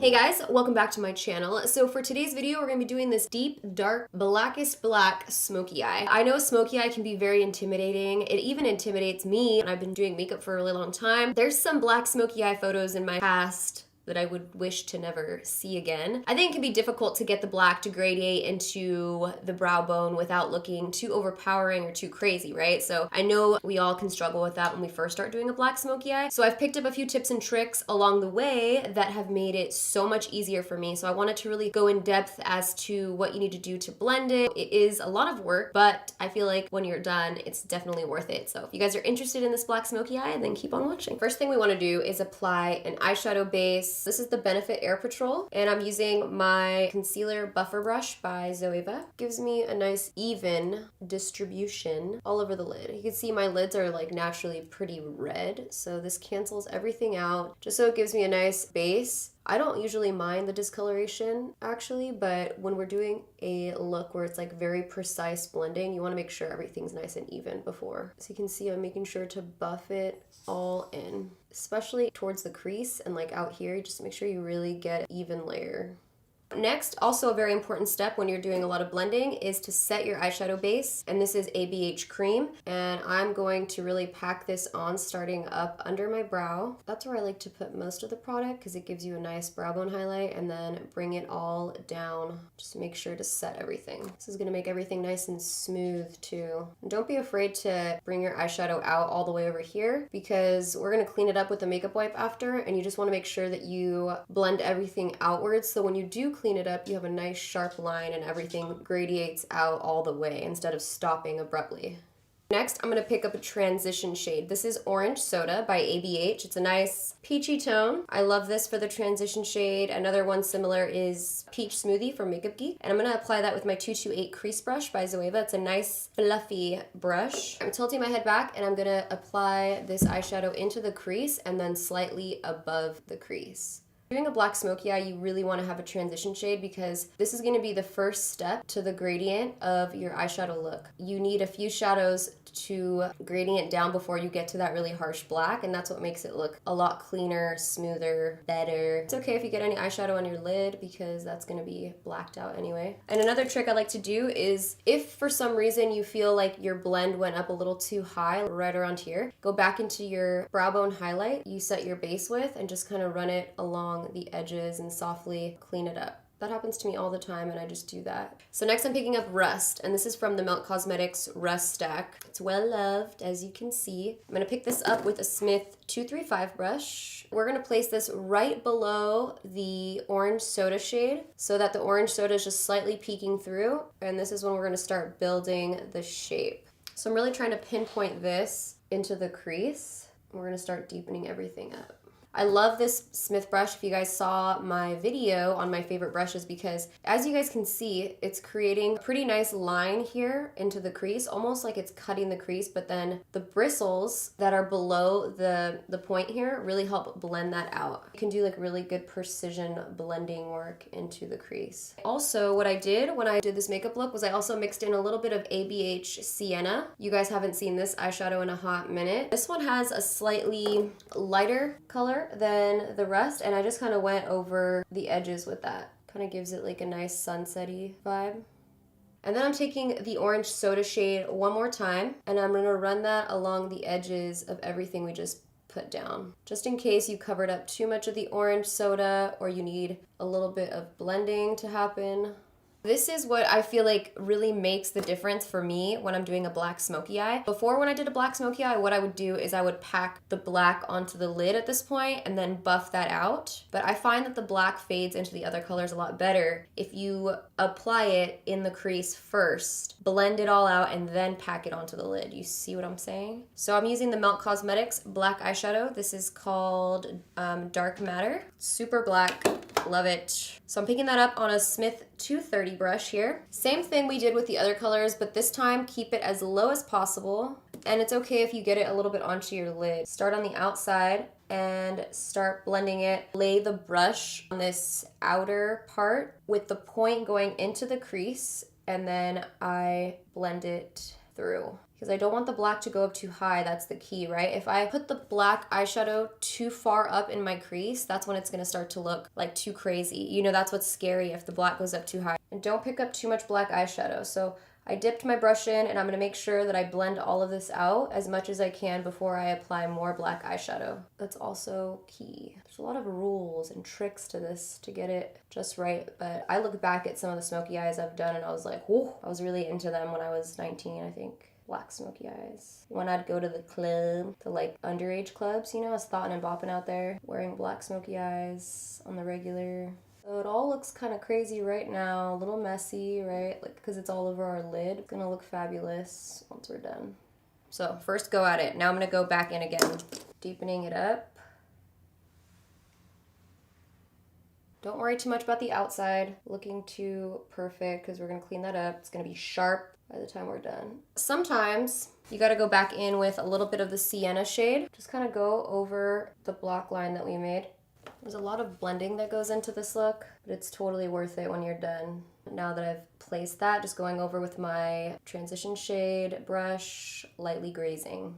Hey guys, welcome back to my channel. So for today's video, we're going to be doing this deep, dark, blackest black smoky eye. I know smoky eye can be very intimidating. It even intimidates me, and I've been doing makeup for a really long time. There's some black smoky eye photos in my past that I would wish to never see again. I think it can be difficult to get the black to gradate into the brow bone without looking too overpowering or too crazy, right? So I know we all can struggle with that when we first start doing a black smoky eye. So I've picked up a few tips and tricks along the way that have made it so much easier for me. So I wanted to really go in depth as to what you need to do to blend it. It is a lot of work, but I feel like when you're done, it's definitely worth it. So if you guys are interested in this black smoky eye, then keep on watching. First thing we want to do is apply an eyeshadow base. This is the Benefit Air Patrol, and I'm using my concealer buffer brush by Zoeva. Gives me a nice even distribution all over the lid. You can see my lids are like naturally pretty red, so this cancels everything out just so it gives me a nice base. I don't usually mind the discoloration actually, but when we're doing a look where it's like very precise blending, you want to make sure everything's nice and even before. So you can see I'm making sure to buff it all in, especially towards the crease and like out here, just make sure you really get an even layer. Next, also a very important step when you're doing a lot of blending is to set your eyeshadow base, and this is ABH cream, and I'm going to really pack this on starting up under my brow. That's where I like to put most of the product because it gives you a nice brow bone highlight, and then bring it all down. Just make sure to set everything. This is going to make everything nice and smooth too. And don't be afraid to bring your eyeshadow out all the way over here because we're going to clean it up with a makeup wipe after, and you just want to make sure that you blend everything outwards so when you do clean it up, you have a nice sharp line and everything gradiates out all the way instead of stopping abruptly. Next, I'm going to pick up a transition shade. This is Orange Soda by ABH. It's a nice peachy tone. I love this for the transition shade. Another one similar is Peach Smoothie from Makeup Geek. And I'm going to apply that with my 228 crease brush by Zoeva. It's a nice fluffy brush. I'm tilting my head back and I'm going to apply this eyeshadow into the crease and then slightly above the crease. Doing a black smoky eye, you really want to have a transition shade because this is going to be the first step to the gradient of your eyeshadow look. You need a few shadows to gradient down before you get to that really harsh black, and that's what makes it look a lot cleaner, smoother, better. It's okay if you get any eyeshadow on your lid because that's going to be blacked out anyway. And another trick I like to do is if for some reason you feel like your blend went up a little too high right around here, go back into your brow bone highlight you set your base with and just kind of run it along the edges and softly clean it up. That happens to me all the time and I just do that. So next I'm picking up Rust, and this is from the Melt Cosmetics Rust Stack. It's well loved, as you can see. I'm gonna pick this up with a Smith 235 brush. We're gonna place this right below the Orange Soda shade so that the orange soda is just slightly peeking through, and this is when we're gonna start building the shape. So I'm really trying to pinpoint this into the crease. We're gonna start deepening everything up. I love this Smith brush if you guys saw my video on my favorite brushes because as you guys can see, it's creating a pretty nice line here into the crease, almost like it's cutting the crease, but then the bristles that are below the point here really help blend that out. You can do like really good precision blending work into the crease. Also, what I did when I did this makeup look was I also mixed in a little bit of ABH Sienna. You guys haven't seen this eyeshadow in a hot minute. This one has a slightly lighter color than the rest, and I just kind of went over the edges with that. Kind of gives it like a nice sunset-y vibe. And then I'm taking the Orange Soda shade one more time, and I'm going to run that along the edges of everything we just put down. Just in case you covered up too much of the orange soda or you need a little bit of blending to happen. This is what I feel like really makes the difference for me when I'm doing a black smoky eye. Before, when I did a black smoky eye, what I would do is I would pack the black onto the lid at this point and then buff that out. But I find that the black fades into the other colors a lot better if you apply it in the crease first, blend it all out, and then pack it onto the lid. You see what I'm saying? So I'm using the Melt Cosmetics black eyeshadow. This is called Dark Matter. Super black. Love it. So I'm picking that up on a Smith 230 brush here. Same thing we did with the other colors, but this time keep it as low as possible. And it's okay if you get it a little bit onto your lid. Start on the outside and start blending it. Lay the brush on this outer part with the point going into the crease, and then I blend it through. Because I don't want the black to go up too high. That's the key, right? If I put the black eyeshadow too far up in my crease, that's when it's gonna start to look like too crazy. You know, that's what's scary if the black goes up too high. And don't pick up too much black eyeshadow. So I dipped my brush in, and I'm gonna make sure that I blend all of this out as much as I can before I apply more black eyeshadow. That's also key. There's a lot of rules and tricks to this to get it just right, but I look back at some of the smoky eyes I've done and I was like, whoa, I was really into them when I was 19, I think. Black smoky eyes. When I'd go to the club, the like underage clubs, you know, I was thotting and bopping out there, wearing black smoky eyes on the regular. So it all looks kind of crazy right now, a little messy, right? Like, because it's all over our lid. It's gonna look fabulous once we're done. So first go at it. Now I'm gonna go back in again, deepening it up. Don't worry too much about the outside looking too perfect because we're gonna clean that up. It's gonna be sharp by the time we're done. Sometimes you gotta go back in with a little bit of the sienna shade. Just kind of go over the block line that we made. There's a lot of blending that goes into this look, but it's totally worth it when you're done. Now that I've placed that, just going over with my transition shade brush, lightly grazing.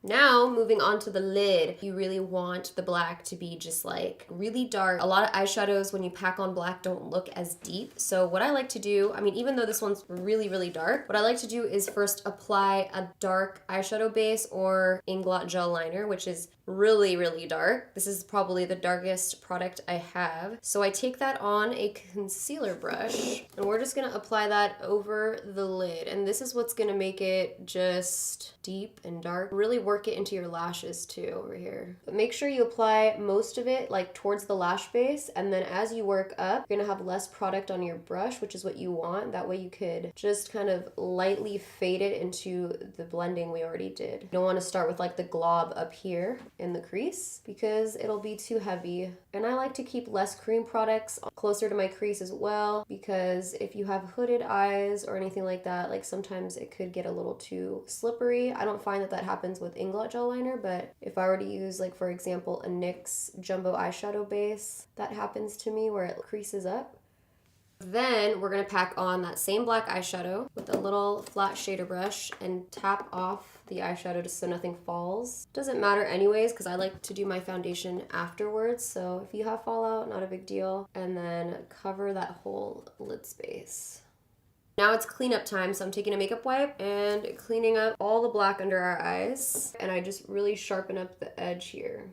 Now, moving on to the lid, you really want the black to be just like really dark. A lot of eyeshadows, when you pack on black, don't look as deep. So what I like to do, I mean, even though this one's really, really dark, what I like to do is first apply a dark eyeshadow base or Inglot gel liner, which is really, really dark. This is probably the darkest product I have. So I take that on a concealer brush and we're just gonna apply that over the lid. And this is what's gonna make it just deep and dark. Really work it into your lashes too over here. But make sure you apply most of it like towards the lash base, and then as you work up, you're gonna have less product on your brush, which is what you want. That way you could just kind of lightly fade it into the blending we already did. You don't wanna start with like the glob up here in the crease because it'll be too heavy. And I like to keep less cream products closer to my crease as well, because if you have hooded eyes or anything like that, like sometimes it could get a little too slippery. I don't find that that happens with Inglot gel liner, but if I were to use like, for example, a NYX jumbo eyeshadow base, that happens to me where it creases up. Then we're gonna pack on that same black eyeshadow with a little flat shader brush and tap off the eyeshadow just so nothing falls. Doesn't matter anyways, because I like to do my foundation afterwards, so if you have fallout, not a big deal. And then cover that whole lid space. Now it's cleanup time, so I'm taking a makeup wipe and cleaning up all the black under our eyes. And I just really sharpen up the edge here.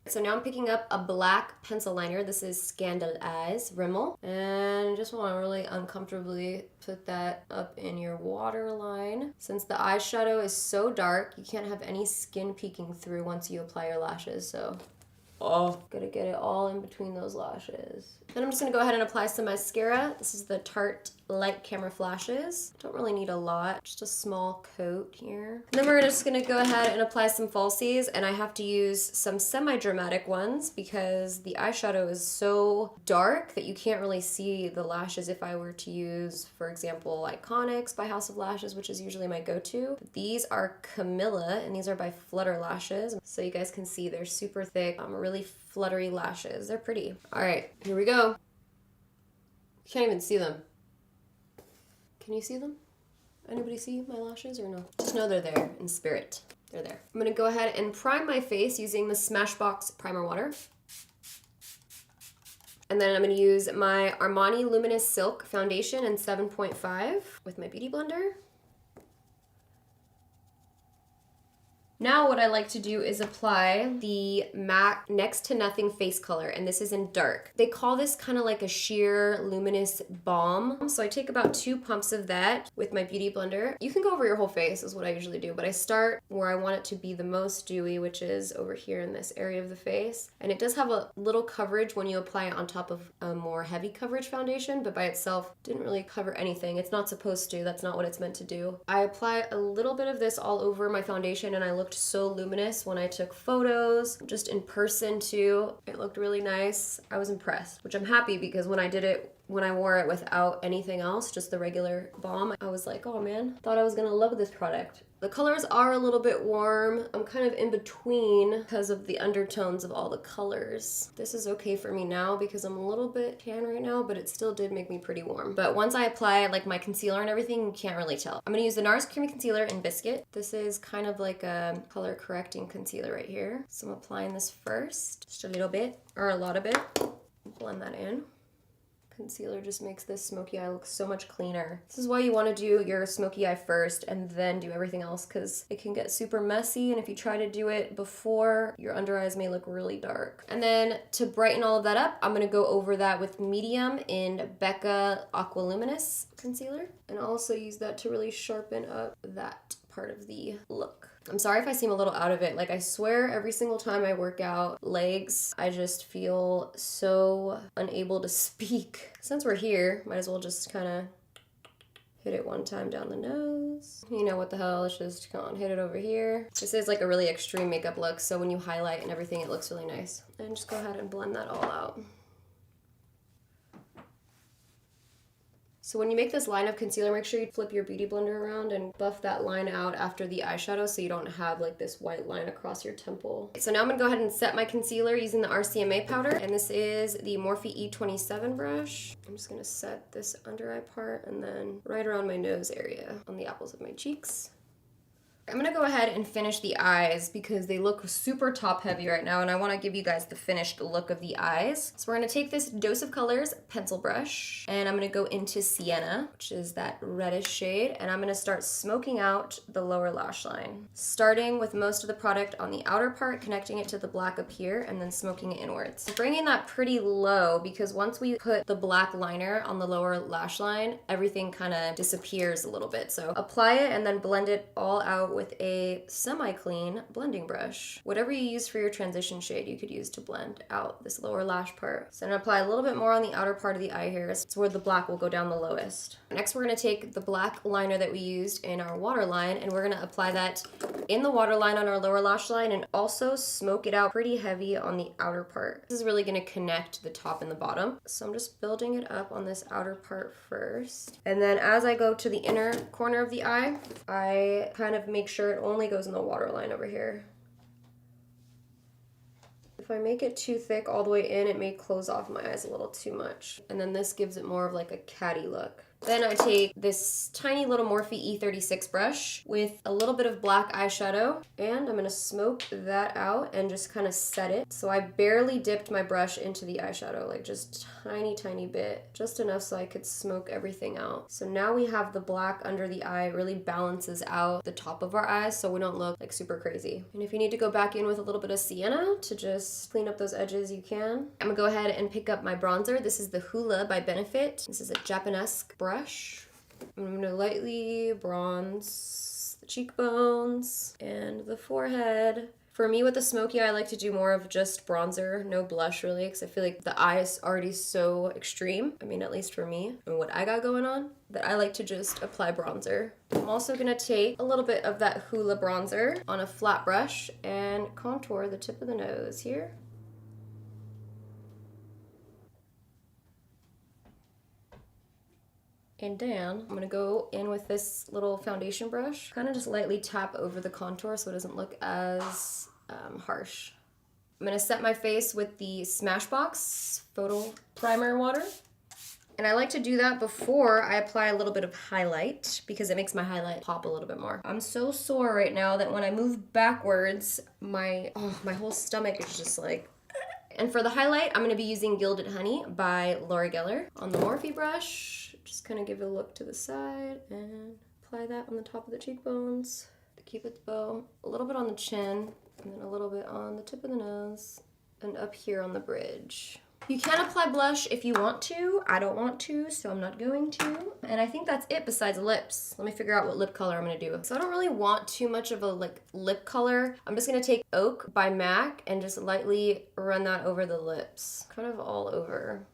So now I'm picking up a black pencil liner. This is Scandal Eyes Rimmel. And I just want to really uncomfortably put that up in your waterline. Since the eyeshadow is so dark, you can't have any skin peeking through once you apply your lashes, so gotta get it all in between those lashes. Then I'm just gonna go ahead and apply some mascara. This is the Tarte Light Camera Flashes. Don't really need a lot, just a small coat here. And then we're just gonna go ahead and apply some falsies, and I have to use some semi-dramatic ones because the eyeshadow is so dark that you can't really see the lashes if I were to use, for example, Iconics by House of Lashes, which is usually my go-to. These are Camilla, and these are by Flutter Lashes. So you guys can see they're super thick, really fluttery lashes. They're pretty. All right, here we go. You can't even see them. Can you see them? Anybody see my lashes or no? Just know they're there in spirit. They're there. I'm gonna go ahead and prime my face using the Smashbox Primer Water. And then I'm gonna use my Armani Luminous Silk Foundation in 7.5 with my Beauty Blender. Now what I like to do is apply the MAC Next to Nothing face color, and this is in dark. They call this kind of like a sheer luminous balm. So I take about 2 pumps of that with my Beauty Blender. You can go over your whole face is what I usually do, but I start where I want it to be the most dewy, which is over here in this area of the face. And it does have a little coverage when you apply it on top of a more heavy coverage foundation, but by itself didn't really cover anything. It's not supposed to, that's not what it's meant to do. I apply a little bit of this all over my foundation, and I looked so luminous when I took photos, just in person too. It looked really nice. I was impressed, which I'm happy because when I did it when I wore it without anything else, just the regular balm, I was like, oh man, thought I was gonna love this product. The colors are a little bit warm. I'm kind of in between because of the undertones of all the colors. This is okay for me now because I'm a little bit tan right now, but it still did make me pretty warm. But once I apply like my concealer and everything, you can't really tell. I'm gonna use the NARS Creamy Concealer in Biscuit. This is kind of like a color correcting concealer right here. So I'm applying this first, just a little bit, or a lot of it. Blend that in. Concealer just makes this smoky eye look so much cleaner. This is why you want to do your smoky eye first and then do everything else, because it can get super messy, and if you try to do it before, your under eyes may look really dark. And then to brighten all of that up, I'm going to go over that with medium in Becca Aqua Luminous concealer, and also use that to really sharpen up that part of the look. I'm sorry if I seem a little out of it. Like, I swear every single time I work out legs, I just feel so unable to speak. Since we're here, might as well just kind of hit it one time down the nose. You know what the hell, let's just go on, hit it over here. This is like a really extreme makeup look, so when you highlight and everything, it looks really nice. And just go ahead and blend that all out. So when you make this line of concealer, make sure you flip your beauty blender around and buff that line out after the eyeshadow so you don't have like this white line across your temple. So now I'm gonna go ahead and set my concealer using the RCMA powder, and this is the Morphe E27 brush. I'm just gonna set this under eye part and then right around my nose area on the apples of my cheeks. I'm gonna go ahead and finish the eyes because they look super top heavy right now, and I wanna give you guys the finished look of the eyes. So we're gonna take this Dose of Colors pencil brush, and I'm gonna go into Sienna, which is that reddish shade, and I'm gonna start smoking out the lower lash line. Starting with most of the product on the outer part, connecting it to the black up here, and then smoking it inwards. Bringing that pretty low, because once we put the black liner on the lower lash line, everything kinda disappears a little bit. So apply it and then blend it all out with a semi-clean blending brush. Whatever you use for your transition shade, you could use to blend out this lower lash part. So I'm gonna apply a little bit more on the outer part of the eye hairs. It's where the black will go down the lowest. Next, we're gonna take the black liner that we used in our waterline, and we're gonna apply that in the waterline on our lower lash line, and also smoke it out pretty heavy on the outer part. This is really gonna connect the top and the bottom. So I'm just building it up on this outer part first. And then as I go to the inner corner of the eye, I kind of make sure it only goes in the waterline over here. If I make it too thick all the way in, it may close off my eyes a little too much. And then this gives it more of like a catty look. Then I take this tiny little Morphe E36 brush with a little bit of black eyeshadow, and I'm gonna smoke that out and just kind of set it. So I barely dipped my brush into the eyeshadow, like just tiny bit, just enough so I could smoke everything out. So now we have the black under the eye, really balances out the top of our eyes so we don't look like super crazy. And if you need to go back in with a little bit of sienna to just clean up those edges, you can. I'm gonna go ahead and pick up my bronzer. This is the Hoola by Benefit. This is a Japanesque brush. I'm gonna lightly bronze the cheekbones and the forehead. For me with the smoky eye, I like to do more of just bronzer, no blush really, because I feel like the eye is already so extreme. I mean, at least for me and what I got going on, that I like to just apply bronzer. I'm also gonna take a little bit of that Hoola bronzer on a flat brush and contour the tip of the nose here. And then I'm gonna go in with this little foundation brush, kind of just lightly tap over the contour so it doesn't look as harsh. I'm gonna set my face with the Smashbox Photo Primer Water. And I like to do that before I apply a little bit of highlight because it makes my highlight pop a little bit more. I'm so sore right now that when I move backwards, my whole stomach is just like... And for the highlight, I'm gonna be using Gilded Honey by Laura Geller on the Morphe brush. Just kind of give it a look to the side and apply that on the top of the cheekbones. The Cupid's bow, a little bit on the chin, and then a little bit on the tip of the nose, and up here on the bridge. You can apply blush if you want to. I don't want to, so I'm not going to. And I think that's it besides lips. Let me figure out what lip color I'm gonna do. So I don't really want too much of a lip color. I'm just gonna take Oak by MAC and just lightly run that over the lips. Kind of all over.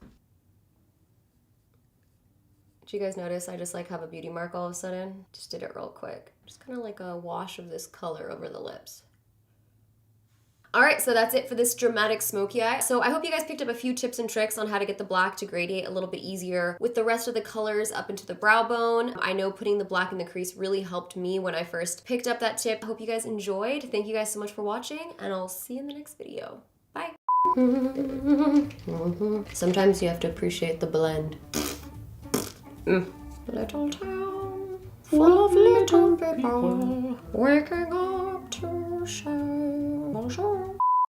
Did you guys notice I just have a beauty mark all of a sudden? Just did it real quick. Just kind of like a wash of this color over the lips. All right, so that's it for this dramatic smoky eye. So I hope you guys picked up a few tips and tricks on how to get the black to gradiate a little bit easier with the rest of the colors up into the brow bone. I know putting the black in the crease really helped me when I first picked up that tip. I hope you guys enjoyed. Thank you guys so much for watching, and I'll see you in the next video. Bye. Sometimes you have to appreciate the blend. Little town full of little people waking up to shine. Bonjour.